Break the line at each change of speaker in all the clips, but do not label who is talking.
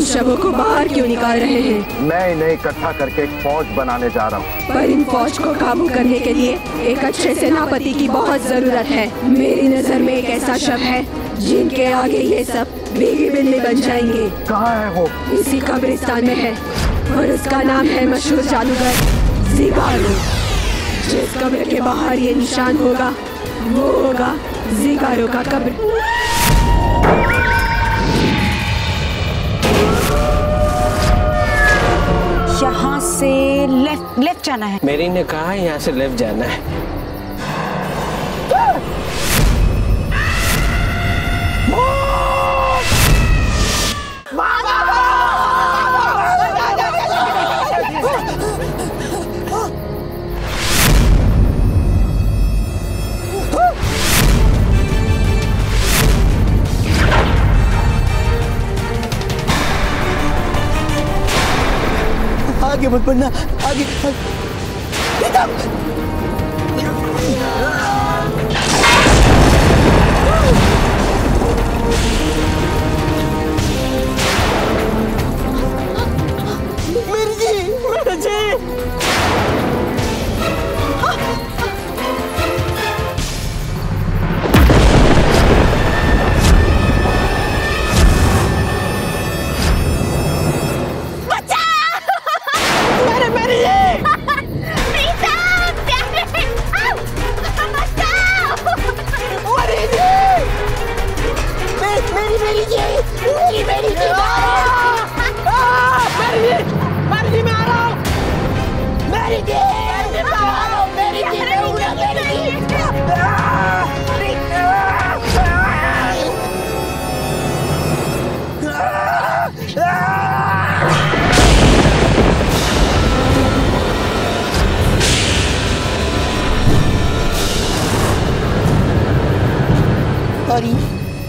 शवों को बाहर क्यों निकाल रहे हैं?
मैं इन्हें इकट्ठा करके एक फौज बनाने जा रहा हूँ।
पर इन फौज को काबू करने के लिए एक अच्छे सेनापति की बहुत जरूरत है। मेरी नजर में एक ऐसा शव है जिनके आगे ये सब भीगी बिल्ली बन जाएंगे।
कहाँ है वो?
इसी कब्रिस्तान में है और उसका नाम है मशहूर जादूगर ज़िगारो। जिस कब्र के बाहर ये निशान होगा वो होगा ज़िगारो का कब्र।
यहाँ से लेफ्ट जाना है।
मेरी ने कहा यहाँ से लेफ्ट जाना है।
आगे मत बढ़ना, आगे। मेरी जी, मेरी जी।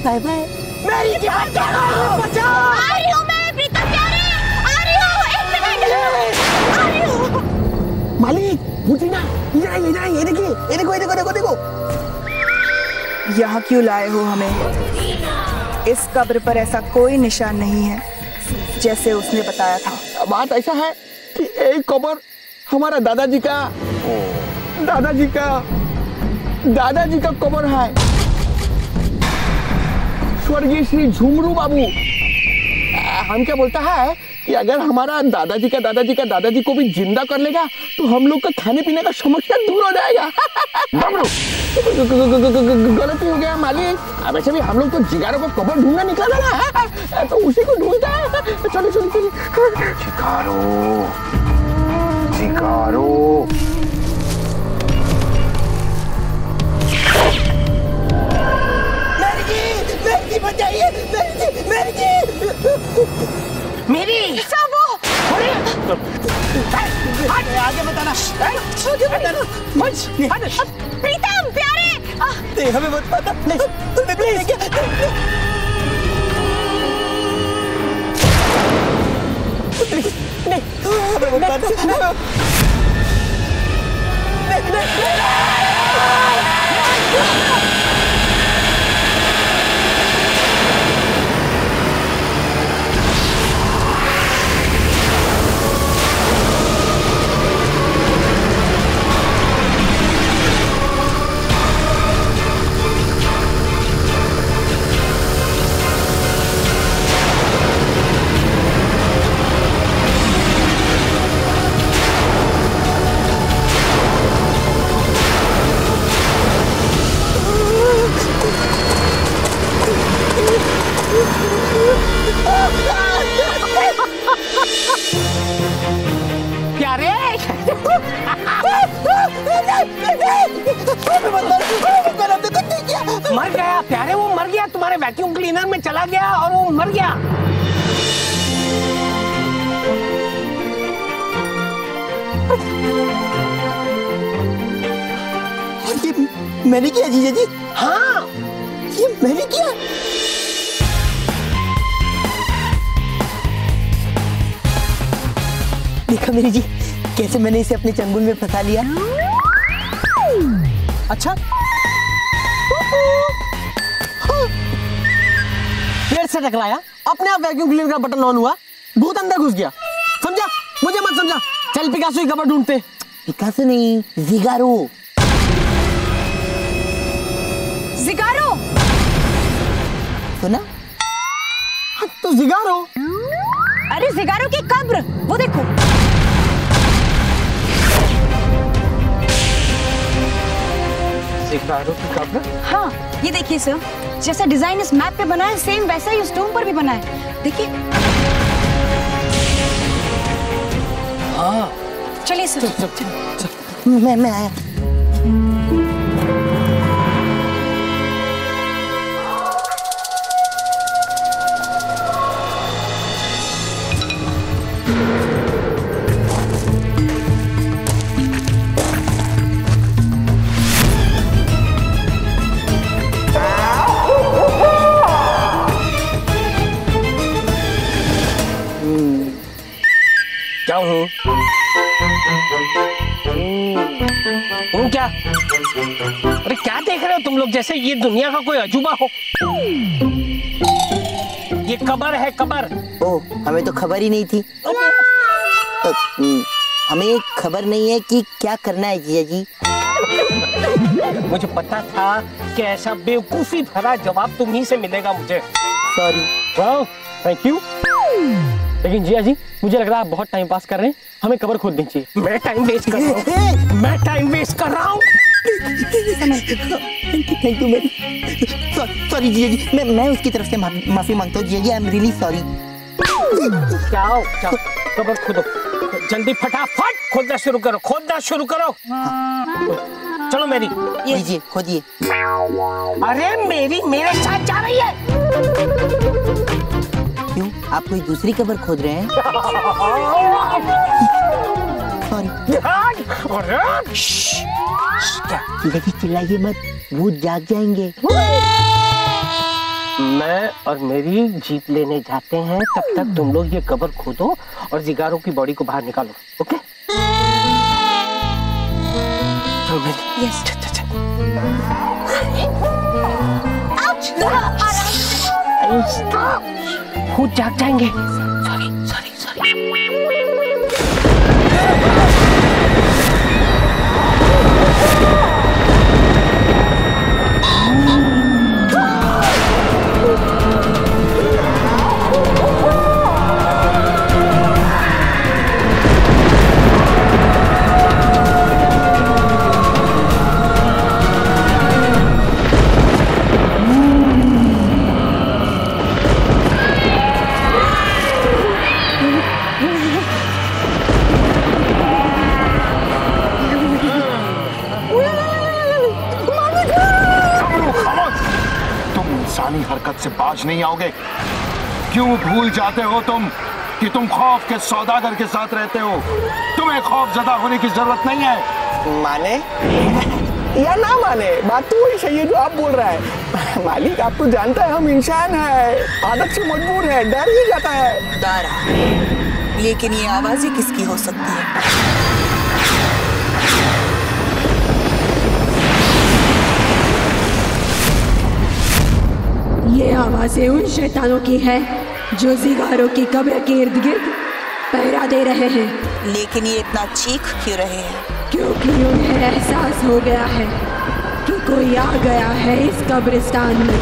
Bye bye. मेरी जान बचाओ।
आ रही हूँ मैं प्रीतम प्यारे, आ रही हूँ, एक मिनट आ रही हूँ।
मालिक पूछी ना, इधर ये देखो।
यहाँ क्यों लाए हो हमें? इस कब्र पर ऐसा कोई निशान नहीं है जैसे उसने बताया था।
बात ऐसा है कि एक कब्र हमारा दादाजी का कब्र है। स्वर्गीय श्री झुमरू बाबू हम क्या बोलता है कि अगर हमारा दादाजी को भी जिंदा कर लेगा तो हम लोग का खाने पीने का समस्या दूर हो जाएगा। गलती हो गया मालिक। अब ऐसे भी हम लोग तो जिगारो को कब्र ढूंढना निकला ना, तो उसी को ढूंढता है। चलो
जिगारो
बताइए, मेरी आगे बताना।
प्रीतम प्यारे,
हमें मत पता प्लीज। नहीं, हमें मत पता।
मर गया प्यारे, वो मर गया, तुम्हारे वैक्यूम क्लीनर में चला गया और वो मर गया।
ये मैंने किया जीजा जी?
हाँ,
ये मैंने किया। देखा मेरी जी, कैसे मैंने इसे अपने चंगुल में फंसा लिया। अच्छा, पेड़ से टकराया।
अपने आप वैक्यूम क्लीनर का बटन ऑन हुआ, भूत अंदर घुस गया। समझा? मुझे मत समझा। चल पिकासो की कबर ढूंढते।
पिकासो नहीं, जिगारो।
जिगारो
सुना?
हाँ, तो जिगारो।
अरे जिगारो की कब्र, वो देखो।
जिगारो की कब्र?
हाँ, ये देखिए सर, जैसा डिजाइन इस मैप पे बना है सेम वैसा ही उस टोम पर भी बना है। देखिए।
हाँ।
चलिए सर।
चल। मैं आया।
क्या हूँ? क्या? अरे क्या देख रहे हो तुम लोग, जैसे ये दुनिया का कोई अजूबा हो। ये कबर है, कबर।
ओ, हमें तो खबर ही नहीं थी। हमें खबर नहीं है कि क्या करना है जीजा जी।
मुझे पता था कि ऐसा बेवकूफी भरा जवाब तुम्ही से मिलेगा मुझे।
सॉरी।
वाह, थैंक यू। लेकिन जिया जी, मुझे लग रहा है आप बहुत टाइम पास कर रहे हैं, हमें कबर खोद देनी चाहिए। मैं टाइम वेस्ट कर रहा हूँ। मैं टाइम वेस्ट कर रहा हूँ।
थैंक यू सॉरी जीजा जी, मैं उसकी तरफ से माफी मांगता हूँ जीजा ji. I am really sorry.
जाओ जाओ, कबर खोदो जल्दी, फटाफट खोदना शुरू करो, खोदना शुरू करो। चलो मेरी,
लीजिए खोदिए।
अरे मेरी मेरे साथ जा रही है।
क्यों, आप कोई दूसरी कबर खोद रहे हैं? सॉरी। जीजा जी चिल्लाइए मत, भूत जाग जाएंगे।
मैं और मेरी जीप लेने जाते हैं, तब तक तुम लोग ये कबर खोदो और जिगारो की बॉडी को बाहर निकालो। ओके? चलो मेरी।
यस।
भूत जाग जाएंगे। Sorry sorry sorry.
हरकत से बाज नहीं आओगे। क्यों भूल जाते हो तुम कि तुम खौफ के सौदागर के साथ रहते हो? तुम्हें खौफ ज़्यादा होने की जरूरत नहीं है।
माने या ना माने, बात तो वही सही है जो आप बोल रहा है। मालिक, आप तो जानता है हम इंसान है, आदत से मजबूर है, डर ही जाता है।
दारा, लेकिन ये आवाजें किसकी हो सकती है?
ये आवाजें उन शैतानों की है जो जिगारो की कब्र के इर्द गिर्द पहरा दे रहे हैं।
लेकिन ये इतना चीख क्यों रहे हैं?
क्योंकि उन्हें एहसास हो गया है कि कोई आ गया है इस कब्रिस्तान में।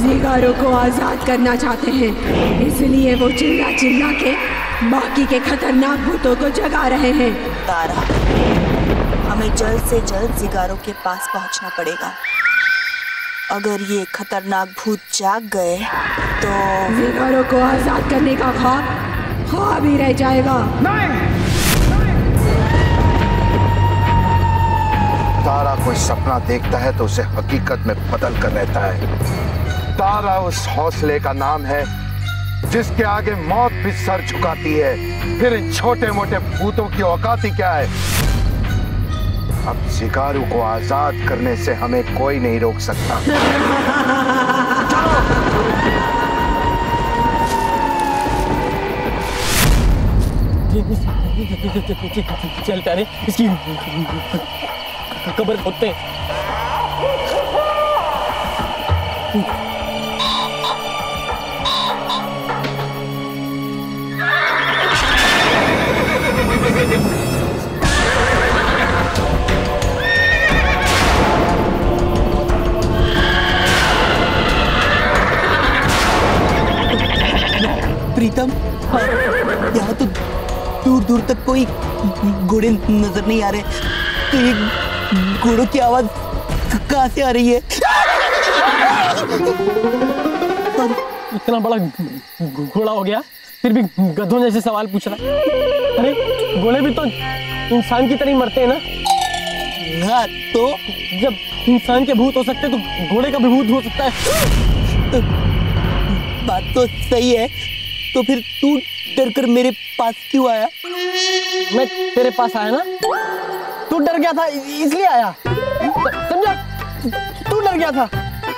जिगारो को आजाद करना चाहते हैं, इसलिए वो चिल्ला चिल्ला के बाकी के खतरनाक भूतों को जगा रहे हैं।
तारा, हमें जल्द से जल्द जिगारो के पास पहुंचना पड़ेगा। अगर ये खतरनाक भूत जाग गए तो
जिगारो को आजाद करने का ख्वाब ही रह जाएगा।
तारा कोई सपना देखता है तो उसे हकीकत में बदल कर रहता है। तारा उस हौसले का नाम है जिसके आगे मौत भी सर झुकाती है। फिर इन छोटे मोटे भूतों की औकात ही क्या है? अब जिगारो को आजाद करने से हमें कोई नहीं रोक सकता।
चल प्यारे, इसकी कब्र खोदते हैं।
यहाँ तो दूर दूर तक कोई घोड़े नजर नहीं आ रहे, तो ये घोड़ों की आवाज कहाँ से आ रही है?
इतना बड़ा घोड़ा हो गया फिर भी गधों जैसे सवाल पूछ रहा है। अरे घोड़े भी तो इंसान की तरह मरते हैं ना।
हाँ तो
जब इंसान के भूत हो सकते तो घोड़े का भी भूत हो सकता है।
बात तो सही है, तो फिर तू डर कर मेरे पास क्यों आया?
मैं तेरे पास आया ना, तू डर गया था इसलिए आया, समझा? तू डर गया था।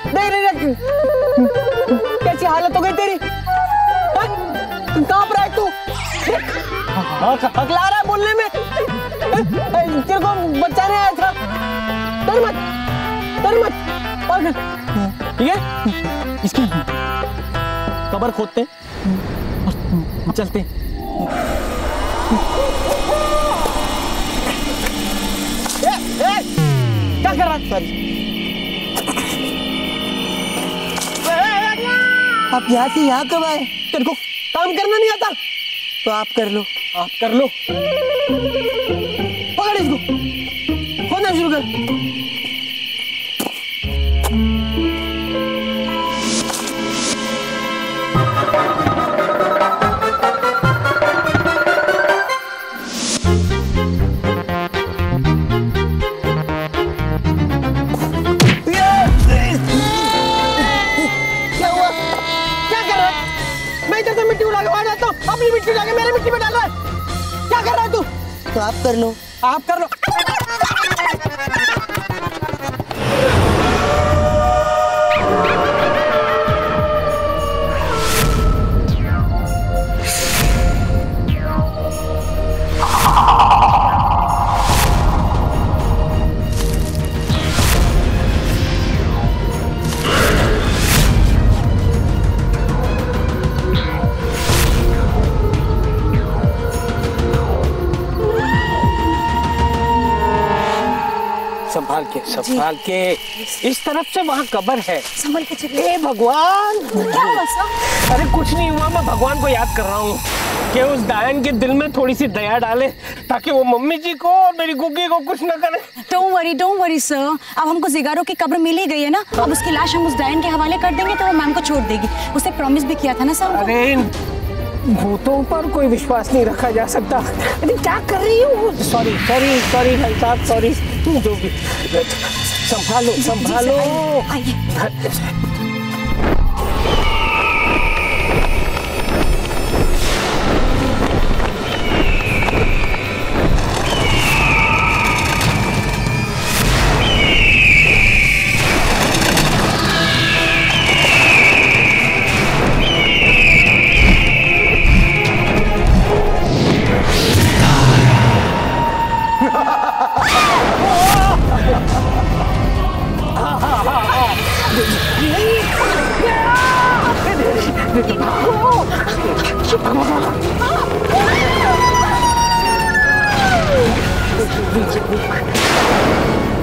देख कैसी हालत हो गई तेरी, कहाँ पर है तू? हकला रहा है बोलने में। तेरे को बचाने आया था। डर मत ठीक है? इसकी कब्र खोदते और चलते। क्या कर रहा है? सॉरी।
आप यहाँ से यहाँ कब आए?
तेरे को काम करना नहीं आता
तो आप कर लो।
आप कर लो। पकड़ इसको, खोदना शुरू कर। अपनी मिट्टी लाके मेरे मिट्टी में डाल रहा है। क्या कर रहा है तू?
तो आप कर लो।
आप कर लो। संभाल के इस तरफ से वहाँ कब्र है।
संभल के चलिए।
भगवान,
क्या हुआ सर?
अरे कुछ नहीं हुआ, मैं भगवान को याद कर रहा हूँ कि उस डायन के दिल में थोड़ी सी दया डाले ताकि वो मम्मी जी को और मेरी गुग्गी को कुछ न करे।
डोंट वरी सर, अब हमको जिगारो की कब्र मिल ही गई है ना, अब उसकी लाश हम उस डायन के हवाले कर देंगे तो वो मैम को छोड़ देगी। उसे प्रॉमिस भी किया था ना सर।
अरे भूतों पर कोई विश्वास नहीं रखा जा सकता। अरे क्या कर रही हूँ? सॉरी भाई साहब, सॉरी। जो भी संभालो।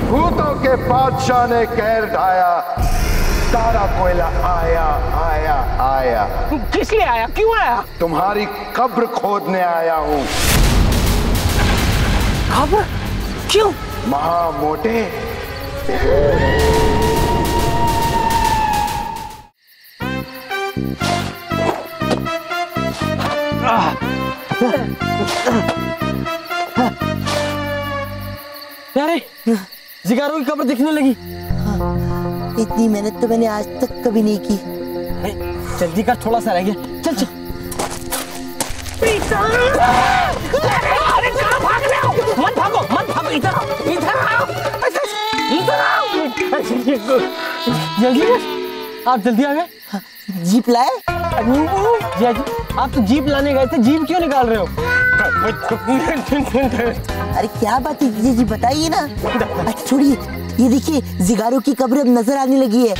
भूतों के बादशाह ने कहर ढाया, तारा कोयला आया।
किस लिए आया? क्यों आया?
तुम्हारी कब्र खोदने आया हूँ।
कब्र? क्यों?
महामोटे,
यारे जिगारो की कब्र दिखने लगी।
इतनी मेहनत तो मैंने आज तक कभी नहीं की।
जल्दी कर, थोड़ा सा रह गया। चल। अरे कहाँ भाग रहे हो? मत भागो, इधर आओ। जल्दी कर, आप जल्दी आ गए।
जीप लाए?
जी आप तो जीप लाने गए थे, जीप क्यों निकाल रहे हो?
अरे क्या बात है जी, बताइए ना। अच्छा छोड़िए, ये देखिए जिगारो की कब्र अब नजर आने लगी है।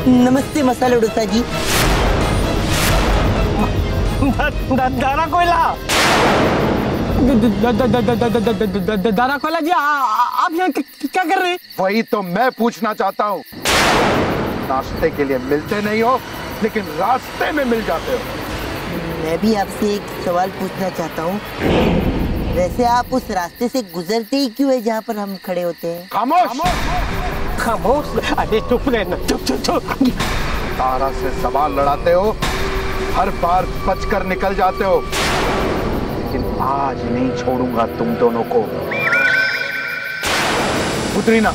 नमस्ते मसाला डोसा जी।
दाना कोयला दारा खोला जी, आप यहाँ क्या कर रहे हैं?
वही तो मैं पूछना चाहता हूँ। नाश्ते के लिए मिलते नहीं हो, लेकिन रास्ते में मिल जाते हो।
मैं भी आपसे एक सवाल पूछना चाहता हूँ। वैसे आप उस रास्ते से गुजरते ही क्यों है जहाँ पर हम खड़े होते हैं?
खामोश।
खामोश। अरे चुप रहना, चुप चुप चुप।
तारा से सवाल लड़ाते हो, हर बार बचकर निकल जाते हो, लेकिन आज नहीं छोड़ूंगा तुम दोनों को। उतरी ना।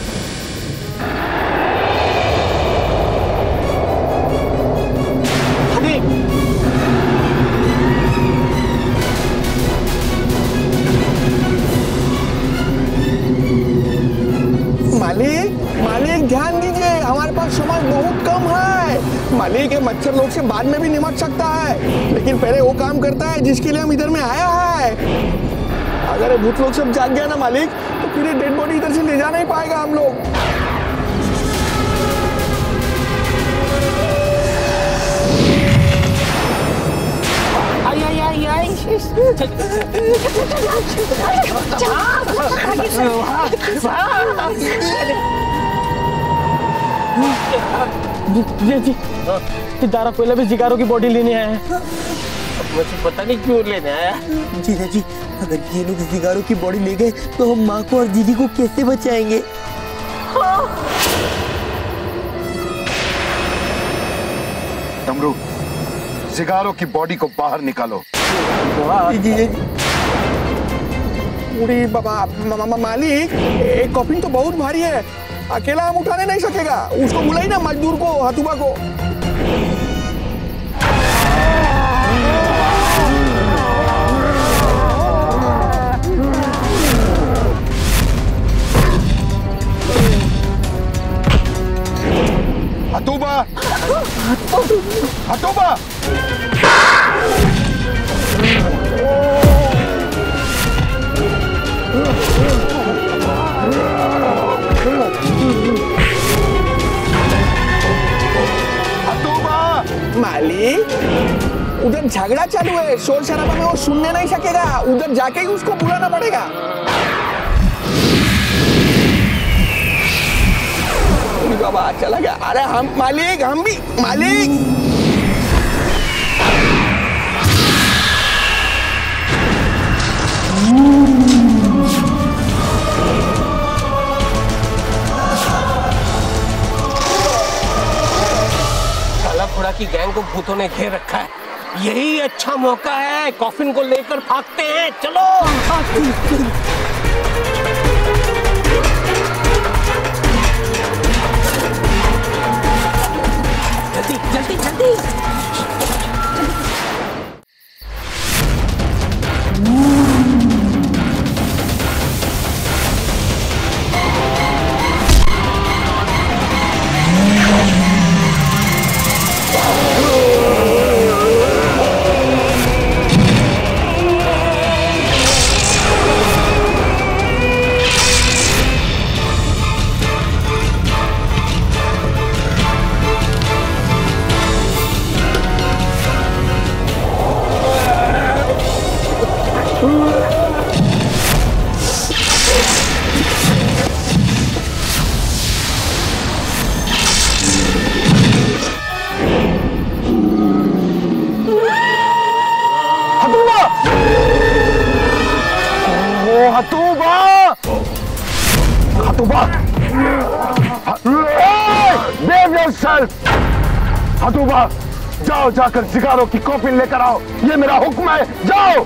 मालिक ध्यान दीजिए, हमारे पास समय बहुत कम है। मालिक ये मच्छर लोग से बाद में भी निमट सकता है, लेकिन पहले वो काम करता है जिसके लिए हम इधर में आया है। अगर ये भूत लोग सब जाग गया ना मालिक, तो फिर ये डेड बॉडी इधर से ले जा नहीं पाएगा हम लोग।
जी दारा पहले भी जिगारो की बॉडी लेने आया है। मुझे पता नहीं क्यों लेने आया।
जीजा जी, अगर ये लोग जिगारो की बॉडी ले गए तो हम माँ को और दीदी को कैसे बचाएंगे?
डमरू, जिगारो की बॉडी को बाहर निकालो।
अरे बाबा, मालिक एक कॉफिन तो बहुत भारी है, अकेला हम उठाने नहीं सकेगा। उसको बुलाई ना मजदूर को, हथुबा को।
हथुबा, हथुबा।
मालिक उधर झगड़ा चालू है, शोर शराबा में वो सुनने नहीं सकेगा, उधर जाके ही उसको बुलाना पड़ेगा। बाबा चला गया। अरे हम मालिक, हम भी मालिक।
घोड़ा की गैंग को भूतों ने घेर रखा है, यही अच्छा मौका है, कॉफिन को लेकर भागते हैं। चलो जल्दी जल्दी जल्दी।
हथुबा, जाओ जाकर जिगारो की कॉफिन लेकर आओ, ये मेरा हुक्म है, जाओ।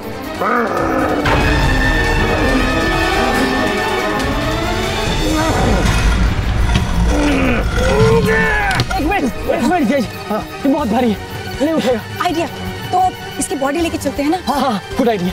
एक मिनट जज, हाँ, ये बहुत भारी है, नहीं उठेगा।
आइडिया, तो इसकी बॉडी लेके चलते हैं ना?
हाँ हाँ, गुड आइडिया।